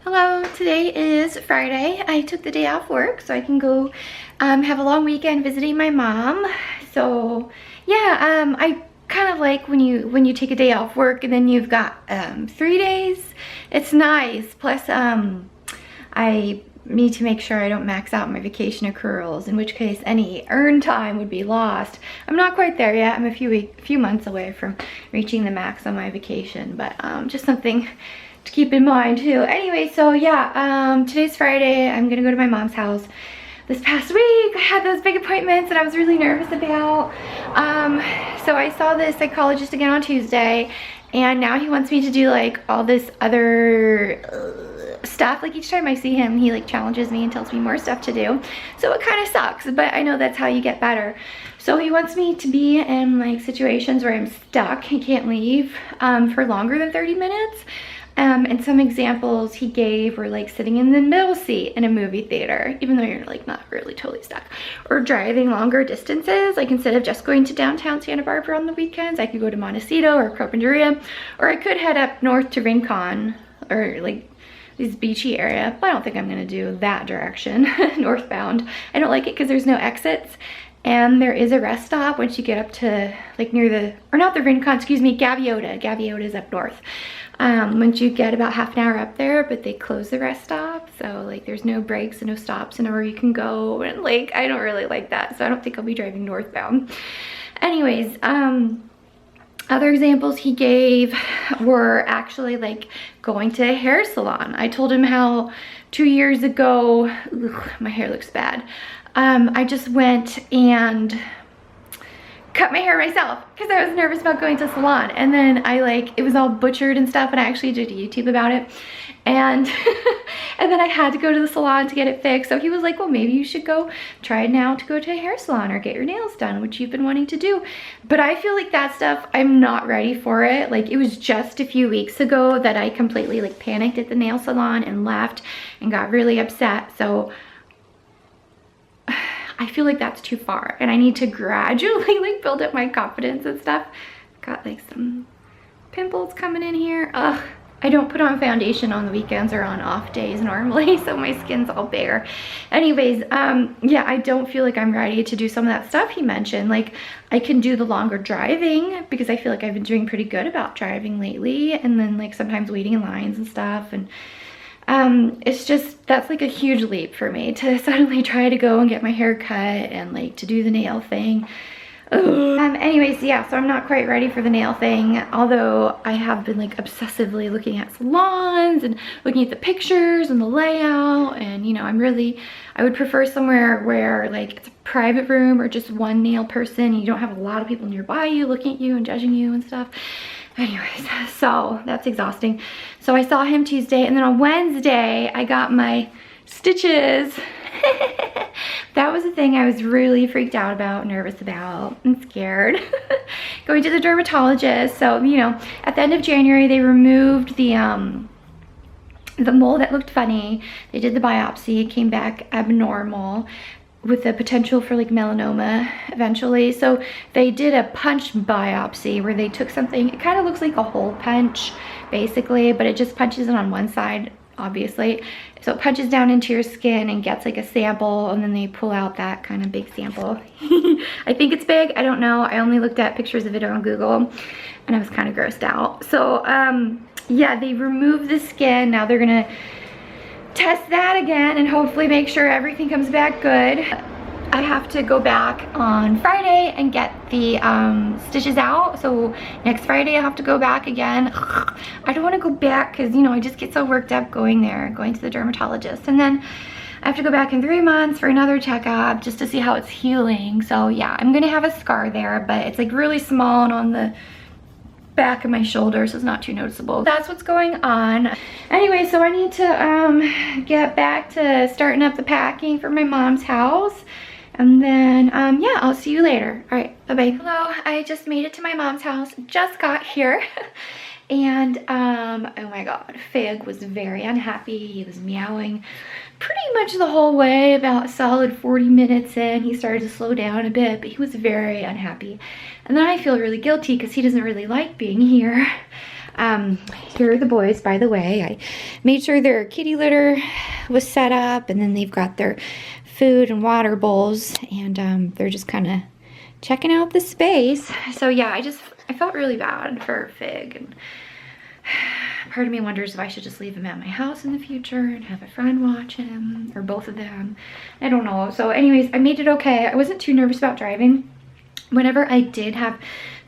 Hello, today is Friday. I took the day off work so I can go have a long weekend visiting my mom. So yeah, I kind of like when you take a day off work and then you've got 3 days. It's nice. Plus I need to make sure I don't max out my vacation accruals, in which case any earned time would be lost. I'm not quite there yet. I'm a few months away from reaching the max on my vacation, but just something to keep in mind too. Anyway, so yeah, today's Friday. I'm gonna go to my mom's house. This past week I had those big appointments that I was really nervous about. So I saw this psychologist again on Tuesday, and now he wants me to do like all this other stuff. Like each time I see him, he like challenges me and tells me more stuff to do. So it kind of sucks, but I know that's how you get better. So he wants me to be in like situations where I'm stuck and can't leave for longer than 30 minutes. And some examples he gave were like sitting in the middle seat in a movie theater, even though you're like not really totally stuck, or driving longer distances. Like instead of just going to downtown Santa Barbara on the weekends, I could go to Montecito or Carpinteria, or I could head up north to Rincon or like this beachy area. But I don't think I'm gonna do that direction northbound. I don't like it because there's no exits. And there is a rest stop once you get up to like near the, or not the Rincon, excuse me, Gaviota. Gaviota is up north. Once you get about half an hour up there, but they close the rest stop. So like there's no breaks and no stops and nowhere you can go. And like, I don't really like that. So I don't think I'll be driving northbound. Anyways, other examples he gave were actually like going to a hair salon. I told him how 2 years ago, ugh, my hair looks bad. I just went and cut my hair myself because I was nervous about going to a salon, and then I like, it was all butchered and stuff, and I actually did a YouTube about it, and and then I had to go to the salon to get it fixed. So he was like, well, maybe you should go try now to go to a hair salon or get your nails done, which you've been wanting to do. But I feel like that stuff, I'm not ready for it. Like it was just a few weeks ago that I completely like panicked at the nail salon and left and got really upset. So I feel like that's too far, and I need to gradually like build up my confidence and stuff. Got like some pimples coming in here. Ugh, I don't put on foundation on the weekends or on off days normally, so my skin's all bare. Anyways, yeah, I don't feel like I'm ready to do some of that stuff he mentioned. Like I can do the longer driving because I feel like I've been doing pretty good about driving lately, and then like sometimes waiting in lines and stuff, and it's just, that's like a huge leap for me to suddenly try to go and get my hair cut and like to do the nail thing. Anyways, yeah, so I'm not quite ready for the nail thing, although I have been like obsessively looking at salons and looking at the pictures and the layout, and you know, I would prefer somewhere where like it's a private room or just one nail person. You don't have a lot of people nearby you looking at you and judging you and stuff. Anyways, so that's exhausting. So I saw him Tuesday, and then on Wednesday I got my stitches. That was the thing I was really freaked out about, nervous about, and scared. Going to the dermatologist. So, you know, at the end of January they removed the mole that looked funny. They did the biopsy, it came back abnormal, with the potential for like melanoma eventually. So they did a punch biopsy where they took something, it kind of looks like a hole punch basically, but it just punches it on one side, obviously. So it punches down into your skin and gets like a sample, and then they pull out that kind of big sample. I think it's big, I don't know. I only looked at pictures of it on Google and I was kind of grossed out. So yeah, they removed the skin. Now they're gonna test that again and hopefully make sure everything comes back good. I have to go back on Friday and get the stitches out. So next Friday I'll have to go back again. I don't want to go back because, you know, I just get so worked up going to the dermatologist. And then I have to go back in 3 months for another checkup just to see how it's healing. So yeah, I'm gonna have a scar there, but it's like really small and on the back of my shoulder, so it's not too noticeable. That's what's going on. Anyway, so I need to get back to starting up the packing for my mom's house, and then yeah, I'll see you later. All right, bye-bye. Hello, I just made it to my mom's house, just got here. And oh my god, Fig was very unhappy. He was meowing pretty much the whole way. About a solid 40 minutes in, he started to slow down a bit, but he was very unhappy. And then I feel really guilty because he doesn't really like being here. Here are the boys, by the way. I made sure their kitty litter was set up, and then they've got their food and water bowls, and they're just kind of checking out the space. So yeah, I felt really bad for Fig, and part of me wonders if I should just leave him at my house in the future and have a friend watch him, or both of them. I don't know. So anyways, I made it okay. I wasn't too nervous about driving. Whenever I did have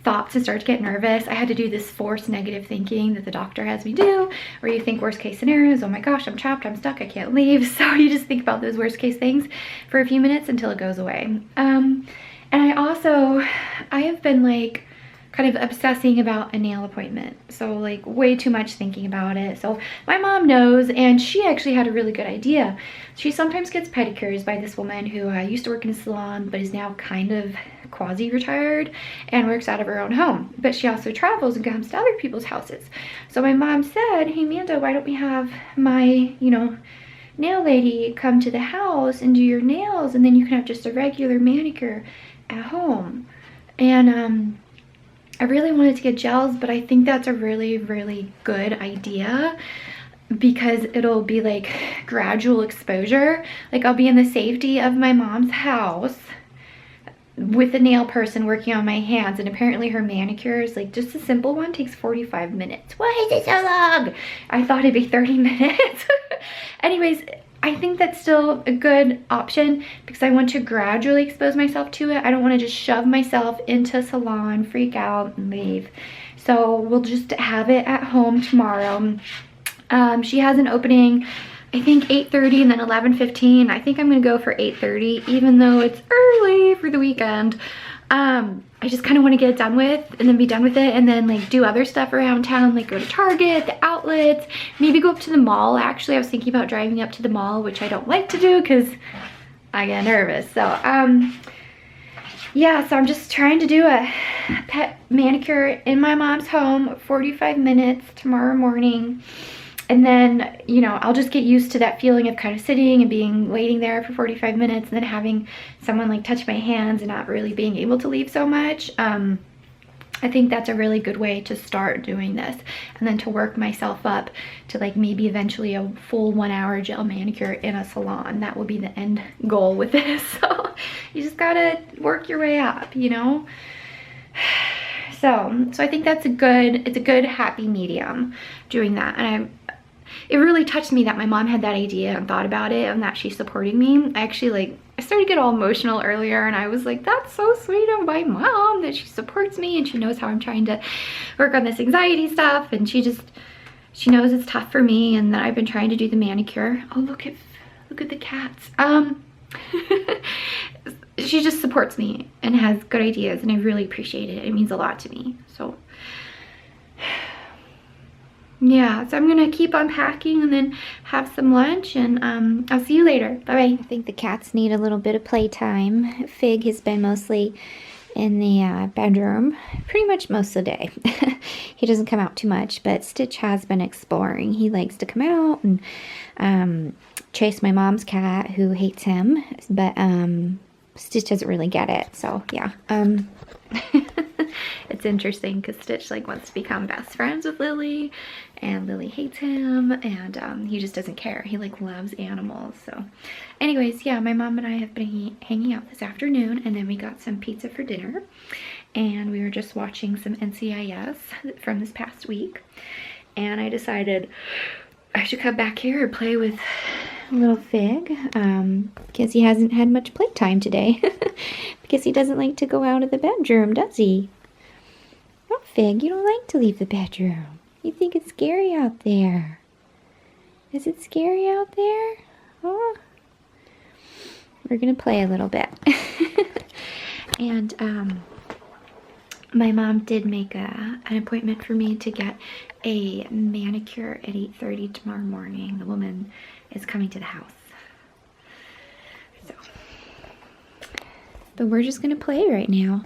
thoughts and start to get nervous, I had to do this forced negative thinking that the doctor has me do, where you think worst case scenarios. Oh my gosh, I'm trapped, I'm stuck, I can't leave. So you just think about those worst case things for a few minutes until it goes away. And I have been like kind of obsessing about a nail appointment. So like way too much thinking about it. So my mom knows, and she actually had a really good idea. She sometimes gets pedicures by this woman who used to work in a salon, but is now kind of quasi-retired and works out of her own home. But she also travels and comes to other people's houses. So my mom said, hey Amanda, why don't we have my, nail lady come to the house and do your nails, and then you can have just a regular manicure at home. And I really wanted to get gels, but I think that's a really, really good idea because it'll be like gradual exposure. Like I'll be in the safety of my mom's house with a nail person working on my hands, and apparently her manicure is like just a simple one takes 45 minutes. Why is it so long? I thought it'd be 30 minutes. Anyways, I think that's still a good option because I want to gradually expose myself to it. I don't want to just shove myself into a salon, freak out, and leave. So we'll just have it at home tomorrow. She has an opening, I think 8:30 and then 11:15. I think I'm gonna go for 8:30, even though it's early for the weekend. I just kind of want to get it done with and then be done with it, and then like do other stuff around town, like go to Target, the outlets, maybe go up to the mall. Actually, I was thinking about driving up to the mall, which I don't like to do because I get nervous. So yeah, so I'm just trying to do a pet manicure in my mom's home, 45 minutes tomorrow morning. And then, I'll just get used to that feeling of kind of sitting and waiting there for 45 minutes and then having someone like touch my hands and not really being able to leave so much. I think that's a really good way to start doing this, and then to work myself up to like maybe eventually a full 1 hour gel manicure in a salon. That will be the end goal with this. So you just gotta work your way up, So I think it's a good happy medium doing that. And it really touched me that my mom had that idea and thought about it and that she's supporting me. I started to get all emotional earlier, and I was like, that's so sweet of my mom that she supports me and she knows how I'm trying to work on this anxiety stuff, and she knows it's tough for me and that I've been trying to do the manicure. Oh, look at the cats. She just supports me and has good ideas, and I really appreciate it. It means a lot to me. So yeah, so I'm gonna keep unpacking and then have some lunch, and I'll see you later. Bye-bye. I think the cats need a little bit of playtime. Fig has been mostly in the bedroom pretty much most of the day. He doesn't come out too much, but Stitch has been exploring. He likes to come out and chase my mom's cat, who hates him, but Stitch doesn't really get it. So yeah, it's interesting because Stitch like wants to become best friends with Lily, and Lily hates him, and he just doesn't care. He like loves animals. So anyways, yeah, my mom and I have been hanging out this afternoon, and then we got some pizza for dinner, and we were just watching some NCIS from this past week, and I decided I should come back here and play with little Fig, because he hasn't had much playtime today. Because he doesn't like to go out of the bedroom, does he? Oh, Fig, you don't like to leave the bedroom. You think it's scary out there. Is it scary out there? Oh. We're gonna play a little bit. And my mom did make an appointment for me to get a manicure at 8:30 tomorrow morning. The woman is coming to the house. So, but we're just gonna play right now.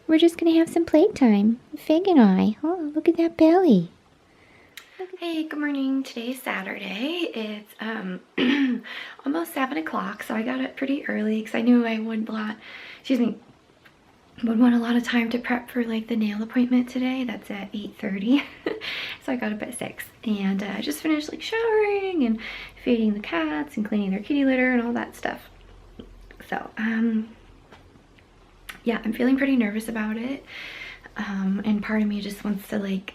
We're just gonna have some playtime, Fig and I. Oh, look at that belly. Hey, good morning. Today's Saturday. It's almost 7 o'clock, so I got up pretty early because I knew I would not, would want a lot of time to prep for like the nail appointment today. That's at 8:30. So I got up at 6 and I just finished like showering and feeding the cats and cleaning their kitty litter and all that stuff. So yeah, I'm feeling pretty nervous about it. And part of me just wants to like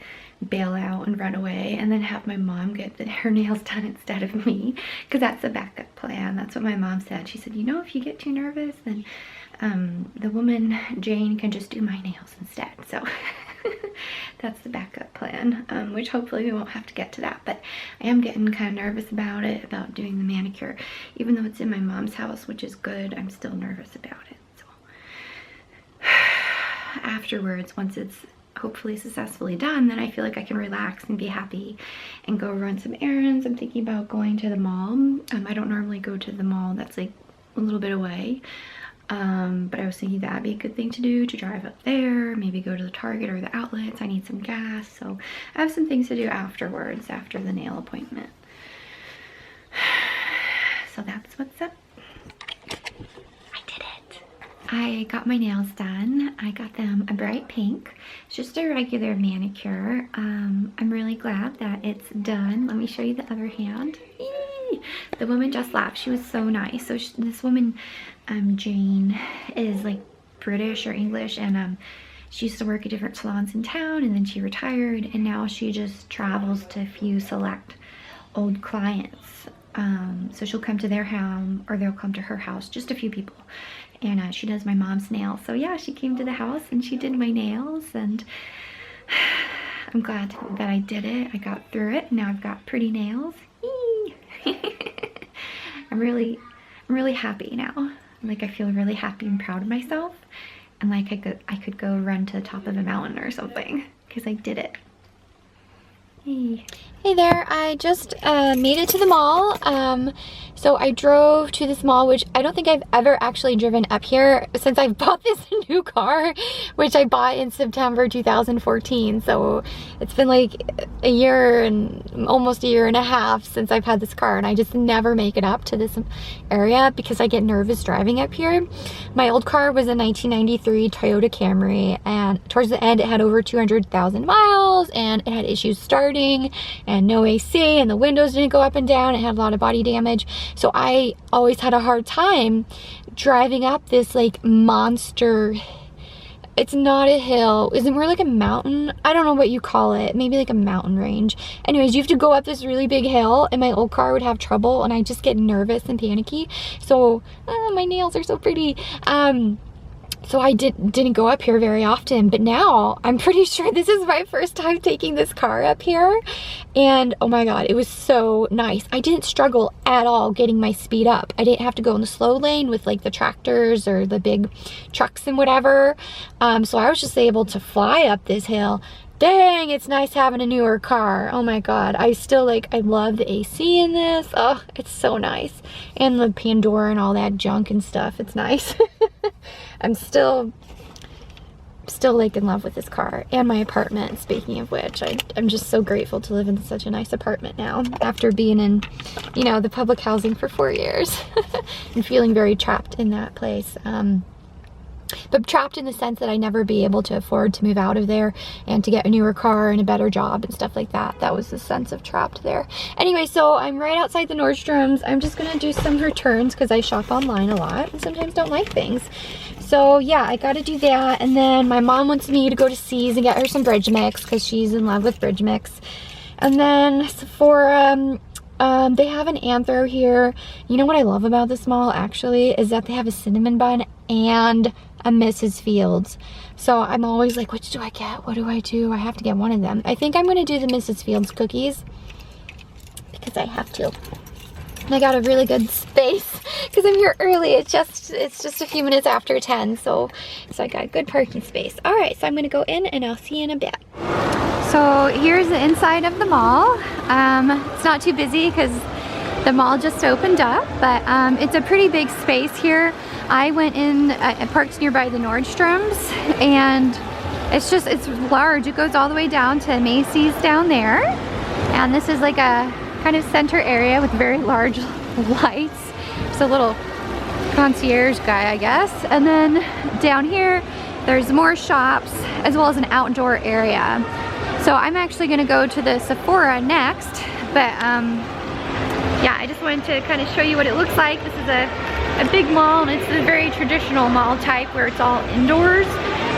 bail out and run away and then have my mom get her nails done instead of me, because that's the backup plan. That's what my mom said. She said, you know, if you get too nervous, then the woman Jane can just do my nails instead. So that's the backup plan, which hopefully we won't have to get to that. But I am getting kind of nervous about it, about doing the manicure. Even though it's in my mom's house, which is good, I'm still nervous about it. So afterwards, once it's hopefully successfully done, then I feel like I can relax and be happy and go run some errands. I'm thinking about going to the mall. I don't normally go to the mall, that's like a little bit away. But I was thinking that'd be a good thing to do, to drive up there, maybe go to the Target or the outlets. I need some gas, so I have some things to do afterwards, after the nail appointment. So that's what's up. I did it. I got my nails done. I got them a bright pink. It's just a regular manicure. I'm really glad that it's done. Let me show you the other hand. Eee! The woman just laughed. She was so nice. So this woman, Jane, is like British or English, and she used to work at different salons in town, and then she retired, and now she just travels to a few select old clients. So she'll come to their home, or they'll come to her house, just a few people. And she does my mom's nails. So yeah, she came to the house and she did my nails, and I'm glad that I did it. I got through it. Now I've got pretty nails. I'm really happy now. Like, I feel really happy and proud of myself, and like I could go run to the top of a mountain or something, because I did it. Hey there, I just made it to the mall. So I drove to this mall, which I don't think I've ever actually driven up here since I bought this new car, which I bought in September 2014. So it's been like a year and almost a year and a half since I've had this car, and I just never make it up to this area because I get nervous driving up here. My old car was a 1993 Toyota Camry, and towards the end it had over 200,000 miles, and it had issues starting and no AC, and the windows didn't go up and down. It had a lot of body damage. So I always had a hard time driving up this like monster, it's not a hill, is it more like a mountain? I don't know what you call it, maybe like a mountain range. Anyways, you have to go up this really big hill, and my old car would have trouble, and I just get nervous and panicky. So my nails are so pretty. So I didn't go up here very often, but now I'm pretty sure this is my first time taking this car up here, and oh my god, it was so nice. I didn't struggle at all getting my speed up. I didn't have to go in the slow lane with like the tractors or the big trucks and whatever. So I was just able to fly up this hill. Dang, it's nice having a newer car. Oh my god, I love the AC in this. Oh, it's so nice. And the Pandora and all that junk and stuff, it's nice. I'm still like in love with this car and my apartment. Speaking of which, I'm just so grateful to live in such a nice apartment now after being in, you know, the public housing for 4 years and feeling very trapped in that place. But trapped in the sense that I never be able to afford to move out of there and to get a newer car and a better job and stuff like that. That was the sense of trapped there. Anyway, so I'm right outside the Nordstrom's. I'm just gonna do some returns because I shop online a lot and sometimes don't like things. So yeah, I gotta do that. And then my mom wants me to go to C's and get her some bridge mix because she's in love with bridge mix. And then Sephora, they have an Anthro here. You know what I love about this mall actually is that they have a cinnamon bun and a Mrs. Fields. So I'm always like, which do I get? What do I do? I have to get one of them. I think I'm gonna do the Mrs. Fields cookies because I have to. And I got a really good space because I'm here early. It's just a few minutes after 10, so I got a good parking space. All right, so I'm gonna go in and I'll see you in a bit. So here's the inside of the mall. It's not too busy because the mall just opened up, but it's a pretty big space here. I went in, I parked nearby the Nordstrom's, and it's large. It goes all the way down to Macy's down there. And this is like a kind of center area with very large lights. It's a little concierge guy, I guess. And then down here there's more shops as well as an outdoor area. So I'm actually gonna go to the Sephora next, but yeah, I just wanted to kind of show you what it looks like. This is a big mall, and it's a very traditional mall type where it's all indoors,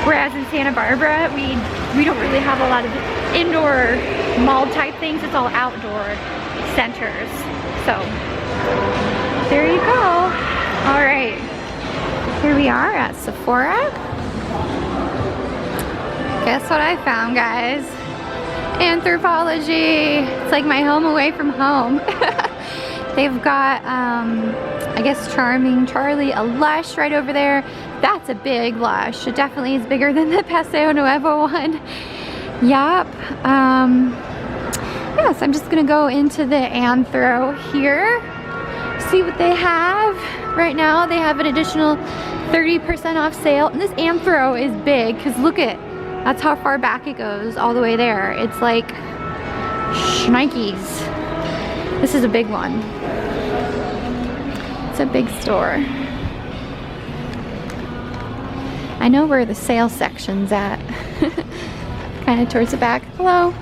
whereas in Santa Barbara, we don't really have a lot of indoor mall type things. It's all outdoor centers. So there you go. All right, here we are at Sephora. Guess what I found, guys? Anthropologie. It's like my home away from home. They've got, I guess, Charming Charlie, a Lush right over there. That's a big Lush. It definitely is bigger than the Paseo Nuevo one. Yup. Yes, I'm just gonna go into the Anthro here, see what they have. Right now they have an additional 30% off sale. And this Anthro is big, because look at, that's how far back it goes, all the way there. It's like shnikes. This is a big one. It's a big store. I know where the sale section's at. Kind of towards the back. Hello.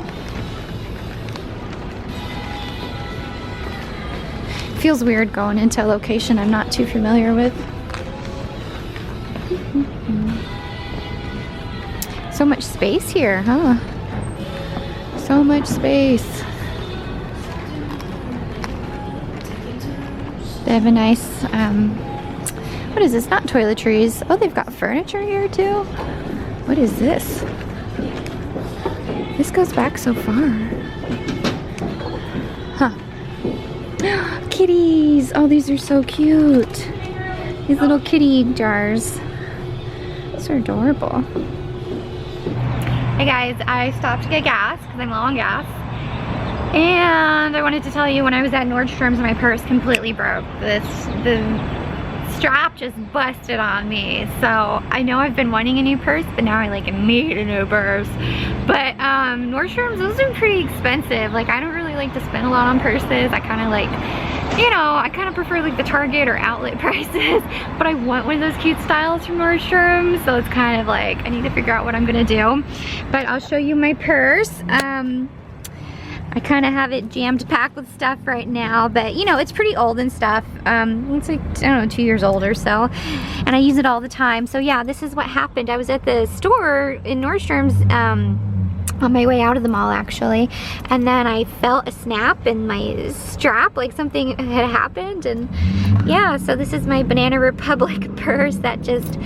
Feels weird going into a location I'm not too familiar with. So much space here, huh? So much space. They have a nice, what is this? Not toiletries. Oh, they've got furniture here too. What is this? This goes back so far. Huh. Kitties. Oh, these are so cute. These little kitty jars. These are adorable. Hey guys, I stopped to get gas because I'm low on gas. And I wanted to tell you, when I was at Nordstrom's, my purse completely broke. The strap just busted on me. So I know I've been wanting a new purse, but now I like need a new purse. But Nordstrom's, those are pretty expensive. Like, I don't really like to spend a lot on purses. I kind of like, you know, I kind of prefer like the Target or outlet prices. But I want one of those cute styles from Nordstrom's. So it's kind of like, I need to figure out what I'm gonna do. But I'll show you my purse. I kind of have it jammed packed with stuff right now, but you know, it's pretty old and stuff. It's like, I don't know, 2 years old or so, and I use it all the time. So yeah, this is what happened. I was at the store in Nordstrom's on my way out of the mall actually, and then I felt a snap in my strap, like something had happened. And yeah, so this is my Banana Republic purse that just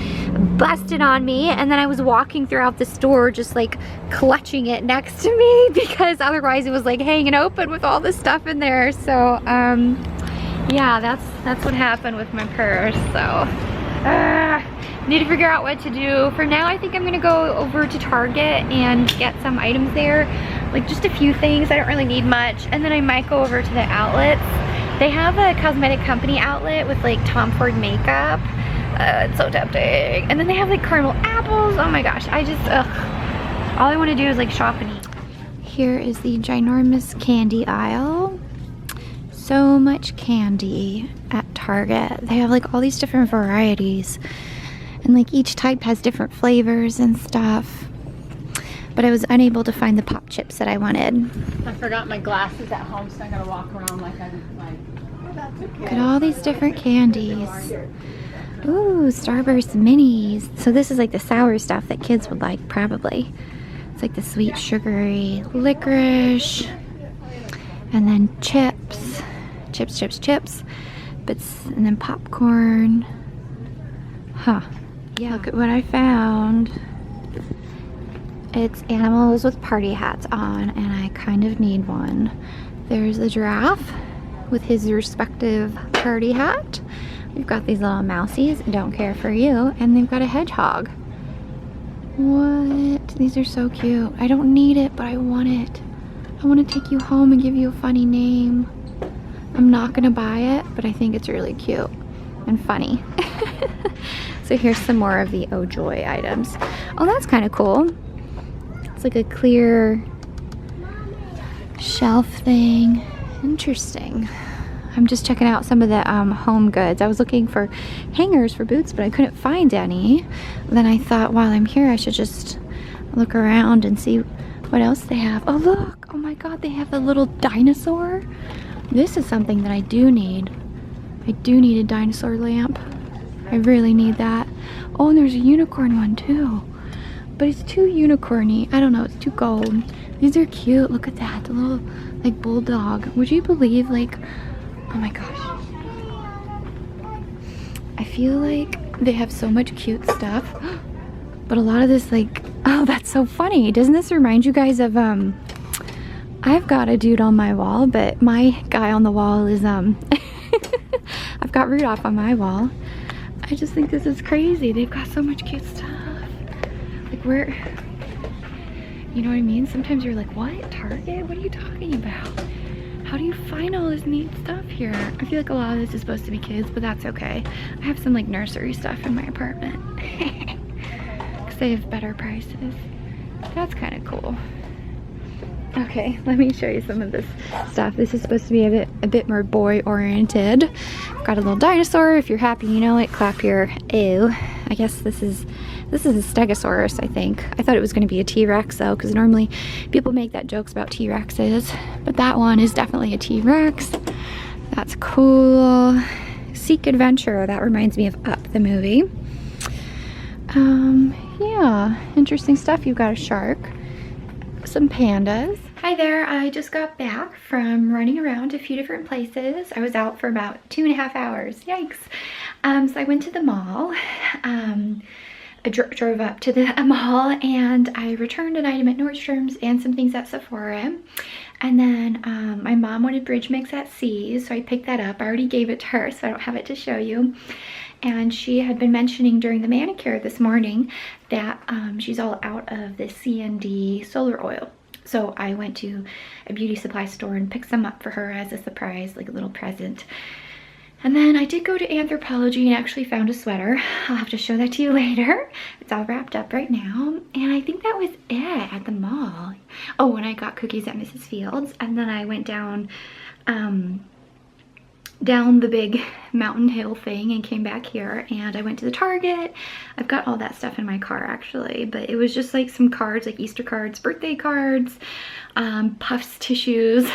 busted on me, and then I was walking throughout the store just like clutching it next to me because otherwise it was like hanging open with all the stuff in there. So yeah, that's what happened with my purse. So need to figure out what to do. For now, I think I'm gonna go over to Target and get some items there, like just a few things. I don't really need much. And then I might go over to the outlets. They have a cosmetic company outlet with like Tom Ford makeup. It's so tempting. And then they have like caramel apples. Oh my gosh, I just, all I wanna do is like shop and eat. Here is the ginormous candy aisle. So much candy at Target. They have like all these different varieties. And like each type has different flavors and stuff. But I was unable to find the pop chips that I wanted. I forgot my glasses at home, so I gotta walk around like I'm like, oh, that's okay. Look at all these different candies. Ooh, Starburst minis. So this is like the sour stuff that kids would like, probably. It's like the sweet sugary licorice. And then chips. Chips. And then popcorn. Huh. Yeah. Look at what I found. It's animals with party hats on, and I kind of need one. There's a giraffe with his respective party hat. We've got these little mousies, don't care for you, and they've got a hedgehog. What? These are so cute. I don't need it, but I want it. I want to take you home and give you a funny name. I'm not gonna buy it, but I think it's really cute and funny. So here's some more of the Oh Joy items. Oh, that's kind of cool. It's like a clear shelf thing. Interesting. I'm just checking out some of the home goods. I was looking for hangers for boots, but I couldn't find any. Then I thought while I'm here, I should just look around and see what else they have. Oh look, oh my god, they have the little dinosaur. This is something that I do need. I do need a dinosaur lamp. I really need that. Oh, and there's a unicorn one too. But it's too unicorny. I don't know, it's too gold. These are cute. Look at that, the little like bulldog. Would you believe, like, oh my gosh. I feel like they have so much cute stuff. But a lot of this, like, oh, that's so funny. Doesn't this remind you guys of, I've got a dude on my wall, but my guy on the wall is, I've got Rudolph on my wall. I just think this is crazy. They've got so much cute stuff. Like, where, you know what I mean? Sometimes you're like, what? Target? What are you talking about? How do you find all this neat stuff here? I feel like a lot of this is supposed to be kids, but that's okay. I have some, like, nursery stuff in my apartment. Because they have better prices. That's kind of cool. Okay, let me show you some of this stuff. This is supposed to be a bit more boy-oriented. I've got a little dinosaur. If you're happy, you know it. Clap your ew. I guess this is a Stegosaurus, I think. I thought it was going to be a T-Rex, though, because normally people make that jokes about T-Rexes. But that one is definitely a T-Rex. That's cool. Seek Adventure. That reminds me of Up, the movie. Yeah, interesting stuff. You've got a shark. Some pandas. Hi there, I just got back from running around a few different places. I was out for about 2.5 hours, yikes. So I went to the mall. I drove up to the mall and I returned an item at Nordstrom's and some things at Sephora. And then my mom wanted bridge mix at C's, so I picked that up. I already gave it to her, so I don't have it to show you. And she had been mentioning during the manicure this morning that she's all out of the C&D solar oil. So I went to a beauty supply store and picked some up for her as a surprise, like a little present. And then I did go to Anthropologie and actually found a sweater. I'll have to show that to you later. It's all wrapped up right now. And I think that was it at the mall. Oh, and I got cookies at Mrs. Fields. And then I went down the big mountain hill thing and came back here, and I went to the Target. I've got all that stuff in my car actually, but it was just like some cards, like Easter cards, birthday cards, puffs, tissues.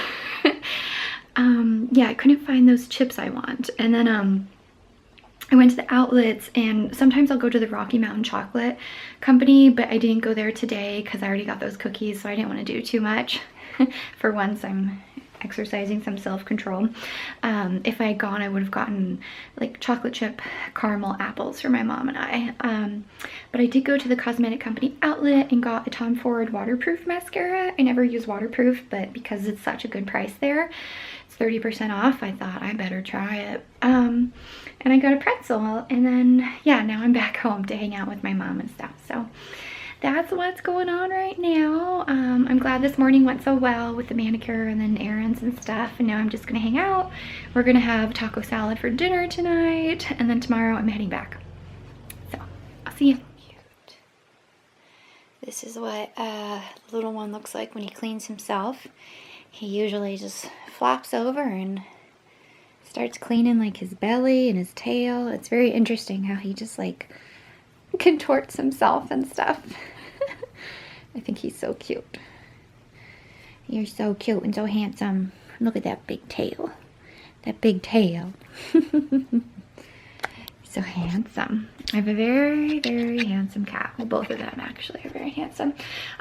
Yeah, I couldn't find those chips I want. And then I went to the outlets, and sometimes I'll go to the Rocky Mountain Chocolate Company, but I didn't go there today because I already got those cookies, so I didn't want to do too much. For once, I'm exercising some self-control. If I had gone, I would have gotten like chocolate chip caramel apples for my mom and I. But I did go to the Cosmetic Company outlet and got a Tom Ford waterproof mascara. I never use waterproof, but because it's such a good price there, it's 30% off, I thought I better try it. And I got a pretzel, and then yeah, now I'm back home to hang out with my mom and stuff. So that's what's going on right now. I'm glad this morning went so well with the manicure and then errands and stuff, and now I'm just gonna hang out. We're gonna have taco salad for dinner tonight, and then tomorrow I'm heading back. So I'll see you. Cute. This is what little one looks like when he cleans himself. He usually just flops over and starts cleaning like his belly and his tail. It's very interesting how he just like contorts himself and stuff. I think he's so cute. You're so cute and so handsome. Look at that big tail. That big tail. So handsome. I have a very, very handsome cat. Well, both of them actually are very handsome.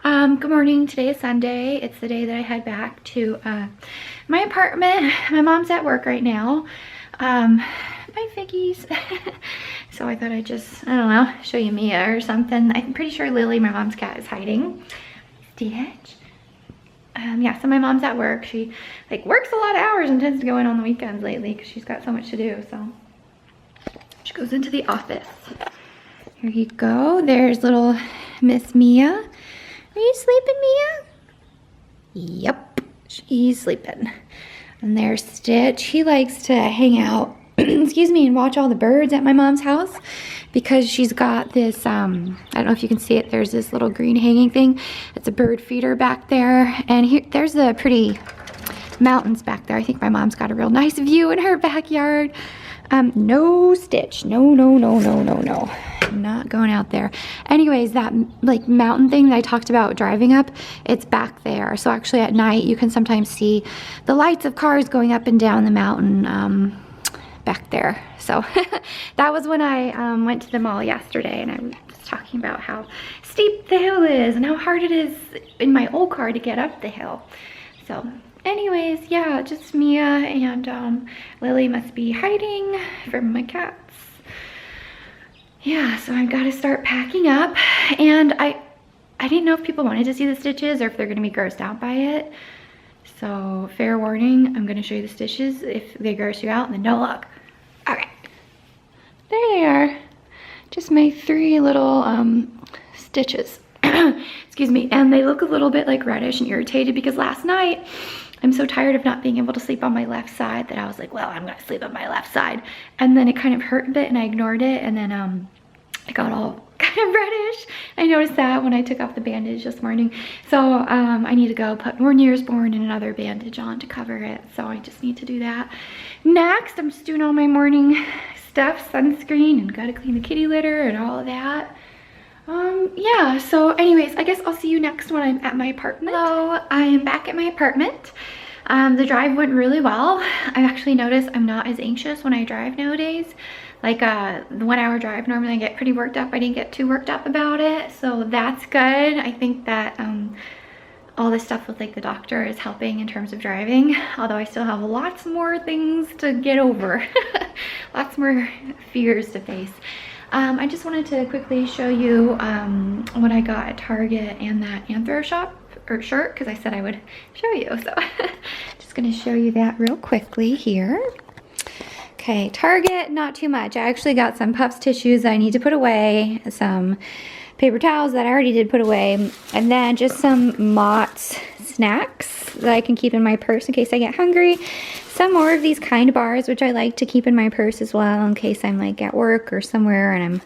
Good morning. Today is Sunday. It's the day that I head back to my apartment. My mom's at work right now. My figgies. So I thought I'd just, I don't know, show you Mia or something. I'm pretty sure Lily, my mom's cat, is hiding. Stitch. Yeah, so my mom's at work. She like works a lot of hours and tends to go in on the weekends lately because she's got so much to do. So she goes into the office. Here you go. There's little Miss Mia. Are you sleeping, Mia? Yep, she's sleeping. And there's Stitch. He likes to hang out, excuse me, and watch all the birds at my mom's house because she's got this, I don't know if you can see it, there's this little green hanging thing. It's a bird feeder back there. And here, there's a pretty mountains back there. I think my mom's got a real nice view in her backyard. No stitch. No. I'm not going out there. Anyways, that like mountain thing that I talked about driving up, it's back there. So actually at night you can sometimes see the lights of cars going up and down the mountain back there. So that was when I went to the mall yesterday, and I was talking about how steep the hill is and how hard it is in my old car to get up the hill. So anyways, yeah, just Mia and Lily must be hiding from my cats. Yeah, so I've got to start packing up, and I didn't know if people wanted to see the stitches or if they're going to be grossed out by it. So fair warning, I'm going to show you the stitches. If they gross you out, then don't look. Okay, there they are. Just my 3 little stitches. Excuse me. And they look a little bit like reddish and irritated because last night I'm so tired of not being able to sleep on my left side that I was like, well, I'm gonna sleep on my left side. And then it kind of hurt a bit and I ignored it, and then it got all kind of reddish. I noticed that when I took off the bandage this morning. So I need to go put more Neosporin and another bandage on to cover it. So I just need to do that. Next, I'm just doing all my morning stuff, sunscreen, and gotta clean the kitty litter and all of that. Yeah, so anyways, I guess I'll see you next when I'm at my apartment. Hello, I am back at my apartment. The drive went really well. I actually noticed I'm not as anxious when I drive nowadays. Like the 1 hour drive, normally I get pretty worked up. I didn't get too worked up about it, so that's good. I think that all this stuff with like the doctor is helping in terms of driving, although I still have lots more things to get over. Lots more fears to face. I just wanted to quickly show you what I got at Target and that Anthro shop or shirt, because I said I would show you. So just gonna show you that real quickly here. Okay, Target, not too much. I actually got some Puffs tissues that I need to put away, some paper towels that I already did put away, and then just some Mott's snacks that I can keep in my purse in case I get hungry. Some more of these kind bars, which I like to keep in my purse as well in case I'm like at work or somewhere and I'm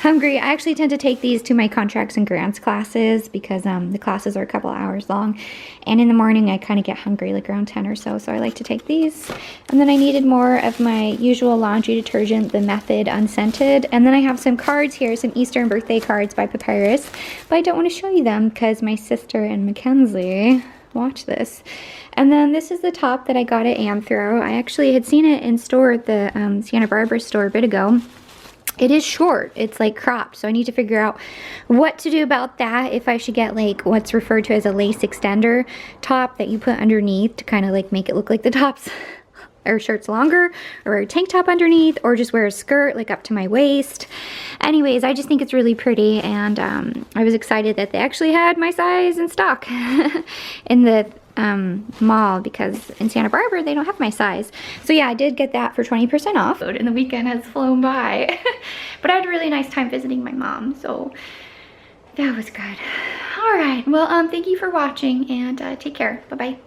hungry. I actually tend to take these to my contracts and grants classes because the classes are a couple hours long, and in the morning I kind of get hungry like around 10 or so, so I like to take these. And then I needed more of my usual laundry detergent, the Method unscented, and then I have some cards here, some Easter and birthday cards by Papyrus, but I don't want to show you them because my sister and Mackenzie watch this. And then this is the top that I got at Anthro. I actually had seen it in store at the Santa Barbara store a bit ago. It is short, it's like cropped, so I need to figure out what to do about that, if I should get like what's referred to as a lace extender top that you put underneath to kind of like make it look like the tops or shirt's longer, or a tank top underneath, or just wear a skirt like up to my waist. Anyways, I just think it's really pretty, and I was excited that they actually had my size in stock in the mall, because in Santa Barbara they don't have my size. So yeah, I did get that for 20% off, and the weekend has flown by. But I had a really nice time visiting my mom, so that was good. All right, well, thank you for watching, and take care. Bye-bye.